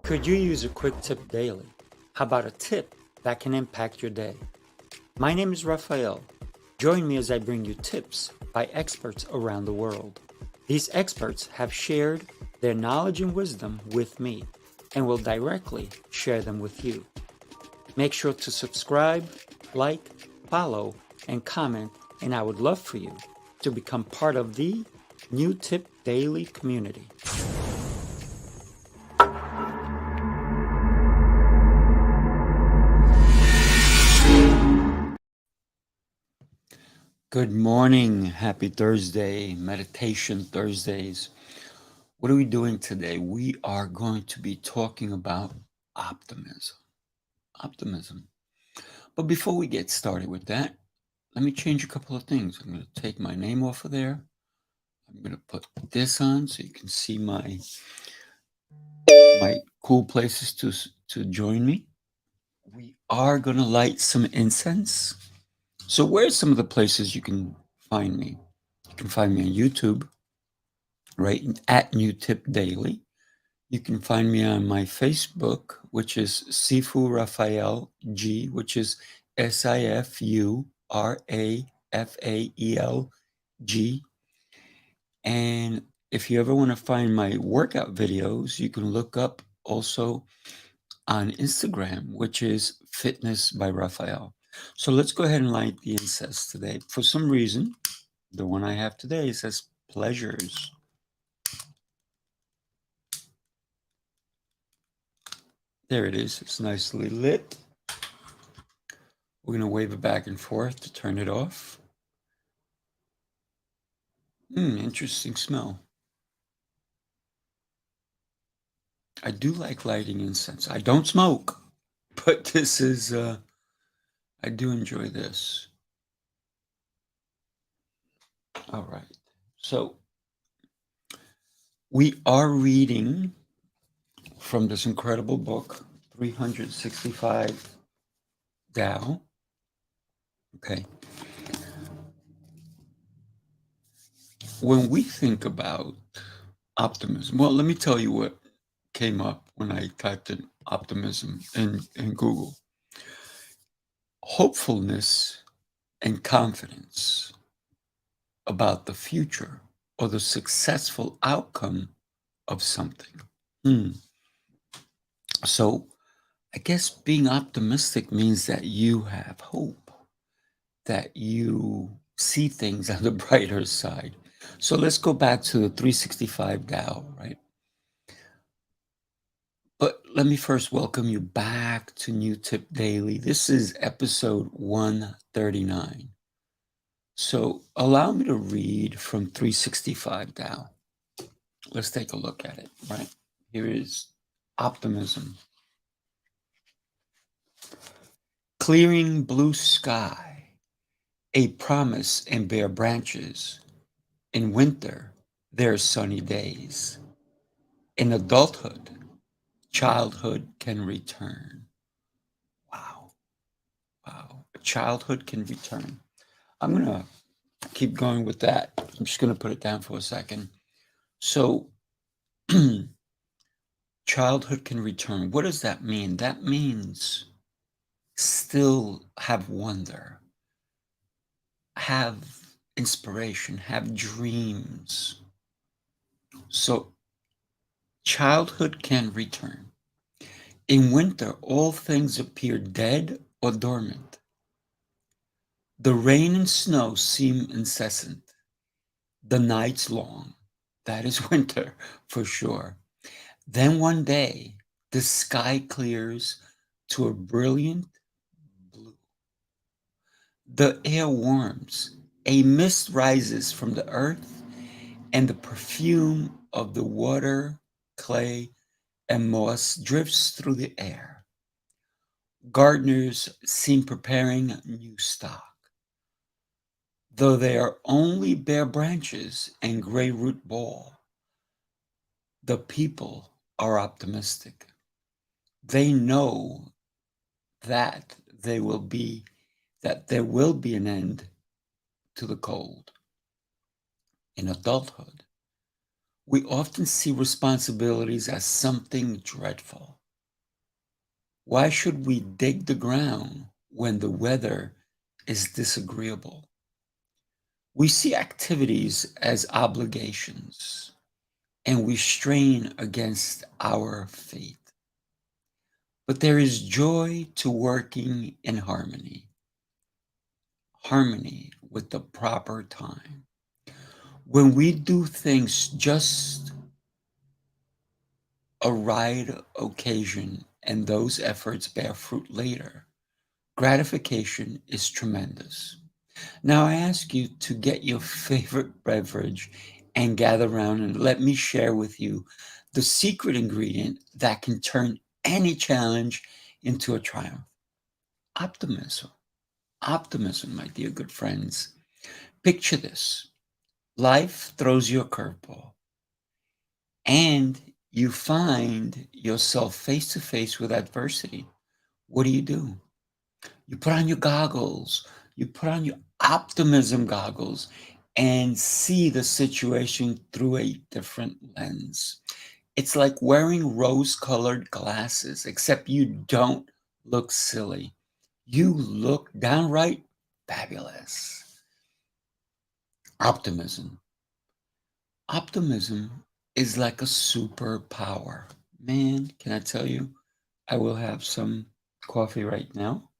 Could you use a quick tip daily? How about a tip that can impact your day? My name is Raphael. Join me as I bring you tips by experts around the world. These experts have shared their knowledge and wisdom with me and will directly share them with you. Make sure to subscribe, like, follow, and comment, and I would love for you to become part of the New Tip Daily community. Good morning. Happy Thursday, Meditation Thursdays. What are we doing today? We are going to be talking about optimism. Optimism. But before we get started with that, let me change a couple of things. I'm going to take my name off of there. I'm going to put this on so you can see my cool places to join me. We are going to light some incense. So where's some of the places you can find me? You can find me on YouTube, right, at New Tip Daily. You can find me on my Facebook, which is Sifu Raphael G, which is SIFURAFAELG. And if you ever want to find my workout videos, you can look up also on Instagram, which is Fitness by Raphael. So let's go ahead and light the incense today. For some reason, the one I have today says pleasures. There it is. It's nicely lit. We're going to wave it back and forth to turn it off. Interesting smell. I do like lighting incense. I don't smoke, but this is, I do enjoy this. All right. So we are reading from this incredible book, 365 Tao. Okay. When we think about optimism, well, let me tell you what came up when I typed in optimism in Google. Hopefulness and confidence about the future or the successful outcome of something. So I guess being optimistic means that you have hope, that you see things on the brighter side. So let's go back to the 365 Tao, right? But let me first welcome you back to New Tip Daily. This is episode 139. So allow me to read from 365 Tao. Let's take a look at it, right? Here is optimism. Clearing blue sky, a promise and bare branches. In winter, there are sunny days. In adulthood, childhood can return. Wow. Childhood can return. I'm going to keep going with that. I'm just going to put it down for a second. So, childhood can return. What does that mean? That means still have wonder, have inspiration, have dreams. So, childhood can return. In winter, all things appear dead or dormant. The rain and snow seem incessant. The nights long. That is winter for sure. Then one day, the sky clears to a brilliant blue. The air warms. A mist rises from the earth, and the perfume of the water, clay, and moss drifts through the air. Gardeners seem preparing new stock. Though they are only bare branches and gray root ball, the people are optimistic. They know that there will be an end to the cold. In adulthood, we often see responsibilities as something dreadful. Why should we dig the ground when the weather is disagreeable? We see activities as obligations and we strain against our fate. But there is joy to working in harmony, harmony with the proper time. When we do things just a ride occasion and those efforts bear fruit later, gratification is tremendous. Now I ask you to get your favorite beverage and gather around and let me share with you the secret ingredient that can turn any challenge into a triumph. Optimism. Optimism, my dear good friends. Picture this. Life throws you a curveball and you find yourself face to face with adversity. What do? You put on your goggles, you put on your optimism goggles and see the situation through a different lens. It's like wearing rose colored glasses, except you don't look silly. You look downright fabulous. Optimism. Optimism is like a superpower. Man, can I tell you, I will have some coffee right now.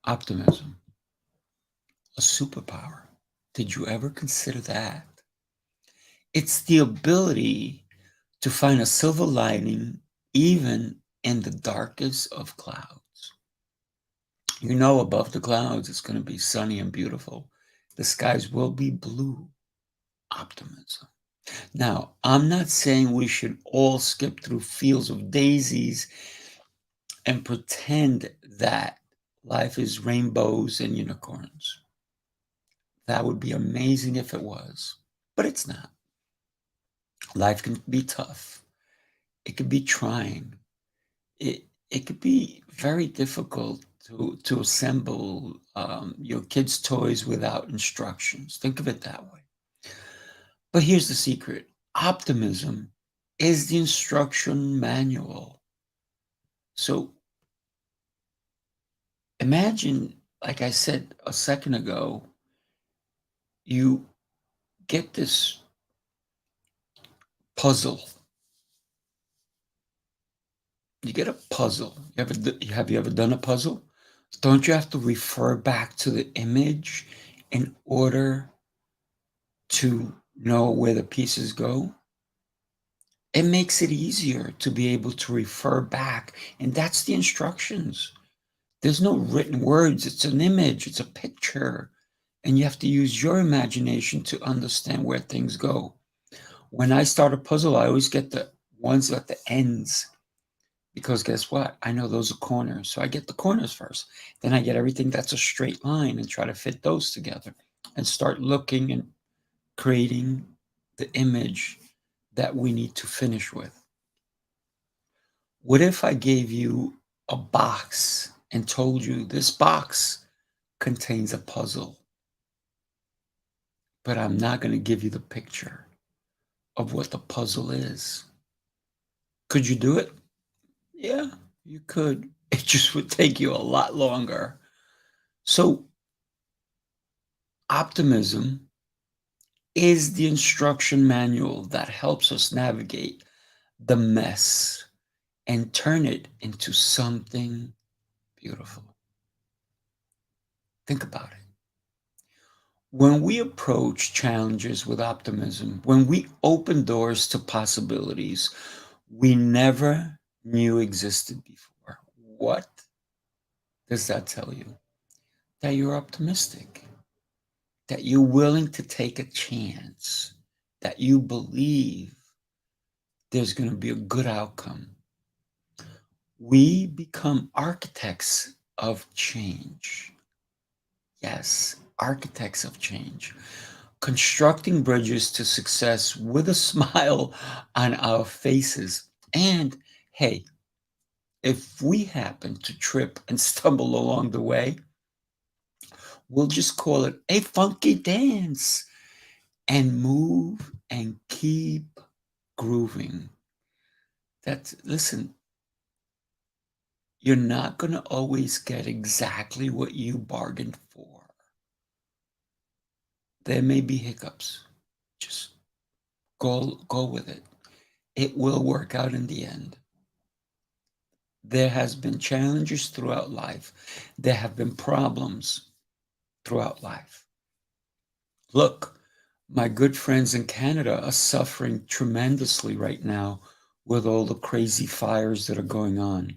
Optimism, a superpower. Did you ever consider that? It's the ability to find a silver lining even in the darkest of clouds. You know, above the clouds, it's going to be sunny and beautiful. The skies will be blue. Optimism. Now, I'm not saying we should all skip through fields of daisies and pretend that life is rainbows and unicorns. That would be amazing if it was, but it's not. Life can be tough. It can be trying. It could be very difficult to assemble your kids' toys without instructions. Think of it that way. But here's the secret: optimism is the instruction manual. So imagine, like I said a second ago, you get this puzzle. You get a puzzle. Have you ever done a puzzle? Don't you have to refer back to the image in order to know where the pieces go? It makes it easier to be able to refer back, and that's the instructions. There's no written words, it's an image, it's a picture, and you have to use your imagination to understand where things go. When I start a puzzle, I always get the ones at the ends because guess what? I know those are corners. So I get the corners first. Then I get everything that's a straight line and try to fit those together and start looking and creating the image that we need to finish with. What if I gave you a box and told you this box contains a puzzle, but I'm not going to give you the picture of what the puzzle is? Could you do it? Yeah, you could. It just would take you a lot longer. So, optimism is the instruction manual that helps us navigate the mess and turn it into something beautiful. Think about it. When we approach challenges with optimism, when we open doors to possibilities we never knew existed before, what does that tell you? That you're optimistic, that you're willing to take a chance, that you believe there's going to be a good outcome. We become architects of change. Yes, architects of change, constructing bridges to success with a smile on our faces. And hey, if we happen to trip and stumble along the way, we'll just call it a funky dance and move and keep grooving. That's listen, you're not gonna always get exactly what you bargained for. There may be hiccups. Just go with it. It will work out in the end. There has been challenges throughout life. There have been problems throughout life. Look, my good friends in Canada are suffering tremendously right now with all the crazy fires that are going on.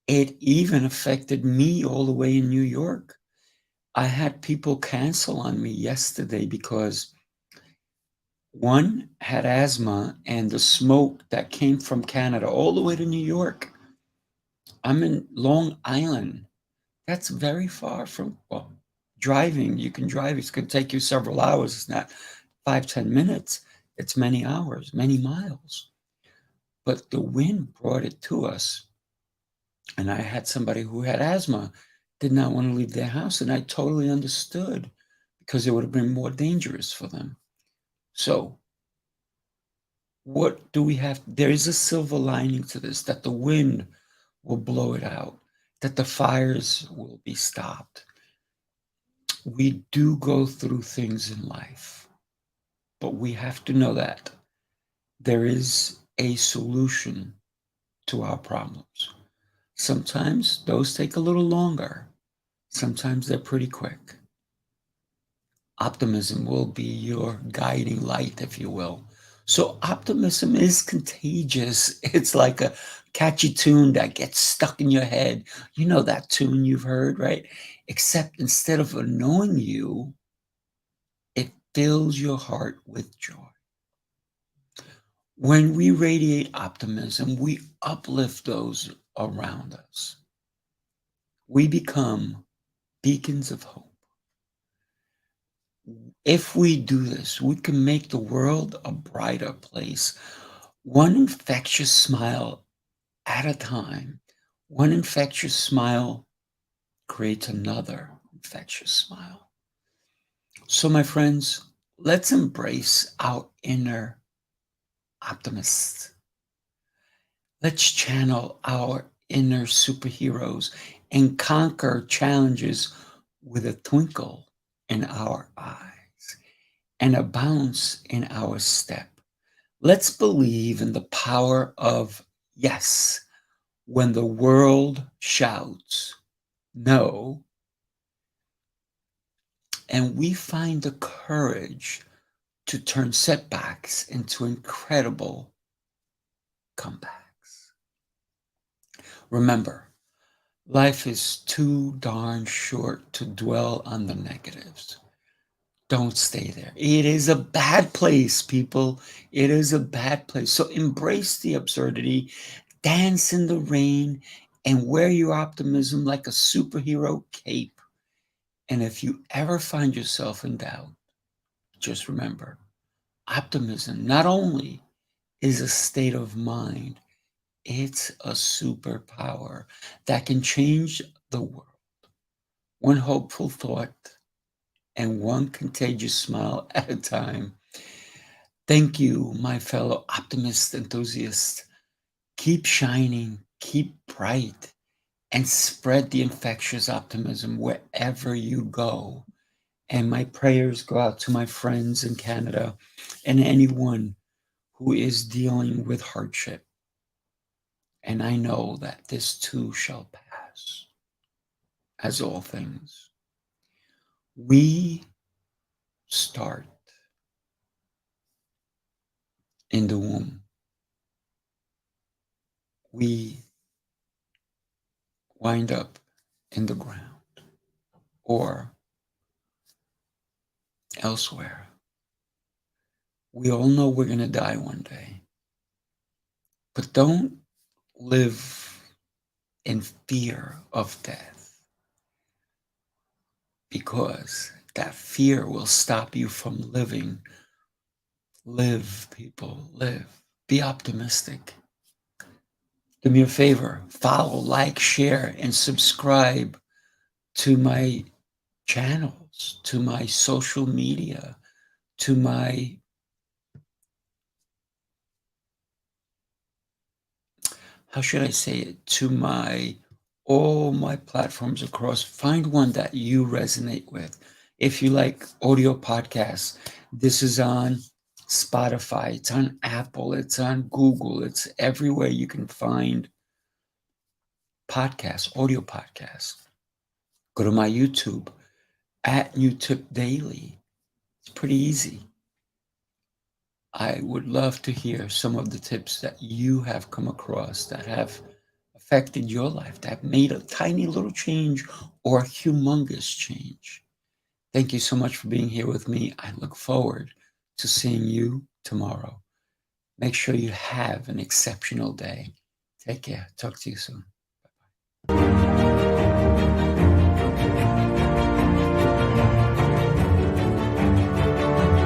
It even affected me all the way in New York. I had people cancel on me yesterday because one had asthma and the smoke that came from Canada all the way to New York. I'm in Long Island. That's very far from, well, driving. You can drive. It's going to take you several hours. It's not 5, 10 minutes. It's many hours, many miles. But the wind brought it to us. And I had somebody who had asthma, did not want to leave their house. And I totally understood because it would have been more dangerous for them. So, what do we have? There is a silver lining to this, that the wind will blow it out, that the fires will be stopped. We do go through things in life, but we have to know that there is a solution to our problems. Sometimes those take a little longer, sometimes they're pretty quick. Optimism will be your guiding light, if you will. So, optimism is contagious. It's like a catchy tune that gets stuck in your head. You know that tune you've heard, right? Except instead of annoying you, it fills your heart with joy. When we radiate optimism, we uplift those around us. We become beacons of hope. If we do this, we can make the world a brighter place, one infectious smile at a time. One infectious smile creates another infectious smile. So, my friends, let's embrace our inner optimists. Let's channel our inner superheroes and conquer challenges with a twinkle in our eyes and a bounce in our step. Let's believe in the power of yes when the world shouts no, and we find the courage to turn setbacks into incredible comebacks. Remember, life is too darn short to dwell on the negatives. Don't stay there. It is a bad place, people. It is a bad place. So embrace the absurdity, dance in the rain, and wear your optimism like a superhero cape. And if you ever find yourself in doubt, just remember optimism not only is a state of mind, it's a superpower that can change the world. One hopeful thought and one contagious smile at a time. Thank you, my fellow optimist enthusiasts. Keep shining, keep bright, and spread the infectious optimism wherever you go. And my prayers go out to my friends in Canada and anyone who is dealing with hardship. And I know that this too shall pass, as all things. We start in the womb. We wind up in the ground or elsewhere. We all know we're going to die one day, but don't live in fear of death because that fear will stop you from living. Live, people, live. Be optimistic. Do me a favor, follow, like, share, and subscribe to my channels, to my social media, to my how should I say it, to my all my platforms across. Find one that you resonate with. If you like audio podcasts, this is on Spotify, it's on Apple, it's on Google, it's everywhere you can find podcasts, audio podcasts. Go to my YouTube at New Tip Daily. It's pretty easy. I would love to hear some of the tips that you have come across that have affected your life, that have made a tiny little change or a humongous change. Thank you so much for being here with me. I look forward to seeing you tomorrow. Make sure you have an exceptional day. Take care. Talk to you soon.